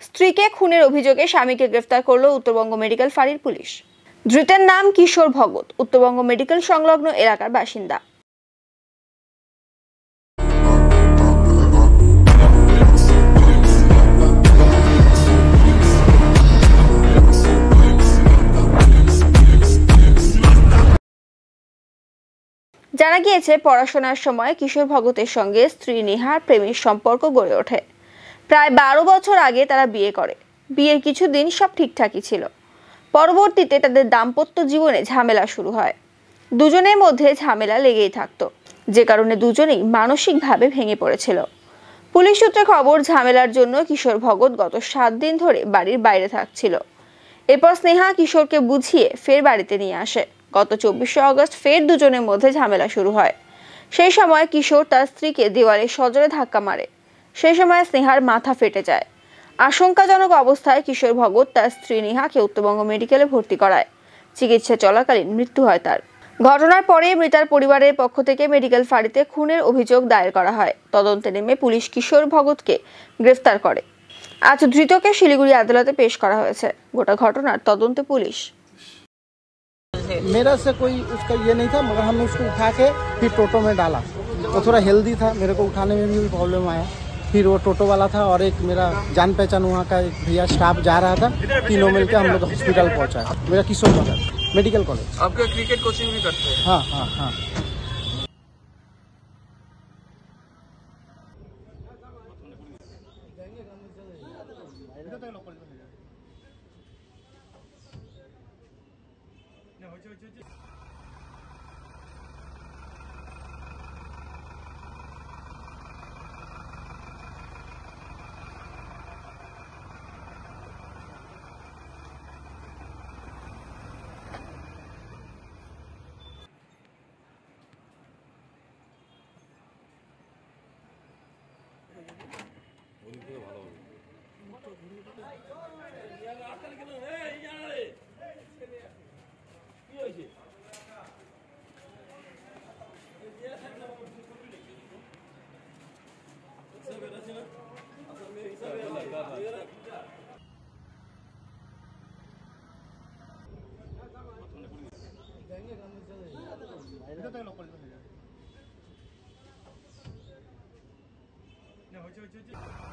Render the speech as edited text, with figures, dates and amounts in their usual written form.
স্ত্রীকে খুনের অভিযোগে স্বামীকে গ্রেফতার করল উত্তরবঙ্গ মেডিকেল ফাঁড়ির পুলিশ। ধৃতের নাম কিশোর ভগত, উত্তরবঙ্গ মেডিকেল সংলগ্ন এলাকার বাসিন্দা। জানা গিয়েছে, পড়াশোনার সময় কিশোর ভগতের সঙ্গে স্ত্রী নেহার প্রেমের সম্পর্ক গড়ে ওঠে। প্রায় 12 বছর আগে তারা বিয়ে করে। বিয়ের কিছুদিন সব ঠিকঠাকই ছিল। পরবর্তীতে তাদের দাম্পত্য জীবনে ঝামেলা শুরু হয়। দুজনের মধ্যে ঝামেলা লেগেই থাকতো, যে কারণে দুজনেই মানসিকভাবে ভেঙে পড়েছিল। পুলিশ সূত্রে খবর, ঝামেলার জন্য কিশোর ভগত গত 7 দিন ধরে বাড়ির বাইরে থাকছিল। এরপর স্নেহা কিশোরকে বুঝিয়ে ফের বাড়িতে নিয়ে আসে। গত 24শে আগস্ট ফের দুজনের মধ্যে ঝামেলা শুরু হয়। সেই সময় কিশোর তার স্ত্রীকে দেওয়ালে সজোরে ধাক্কা মারে। সেই সময় স্নেহার মাথা ফেটে যায়। আশঙ্কাজনক অবস্থায় কিশোর ভগত তার স্ত্রী নেহাকে উত্তরবঙ্গ মেডিকেলে ভর্তি করায়। চিকিৎসা চলাকালীন মৃত্যু হয় তার। ঘটনার পরে মৃতার পরিবারের পক্ষ থেকে মেডিকেল ফাঁড়িতে খুনের অভিযোগ দায়ের করা হয়। তদন্তে নেমে পুলিশ কিশোর ভগতকে গ্রেফতার করে। আজ ধৃতকে শিলিগুড়ি আদালতে পেশ করা হয়েছে। গোটা घटनार तदंत पुलिस। मेरा से कोई उसका ये नहीं था, मगर हमने उसको उठा के फिर टोटो में डाला। वो थोड़ा हेल्दी था, मेरे को उठाने में भी प्रॉब्लम आया। फिर वो टोटो वाला था और एक मेरा जान पहचान वहाँ का एक भैया स्टाफ जा रहा था। तीनों मिलकर हम लोग हॉस्पिटल पहुँचाए। मेरा किशोर भगत मेडिकल कॉलेज। आपका क्रिकेट कोचिंग भी करते हैं? हाँ हाँ हाँ। না হয়েছে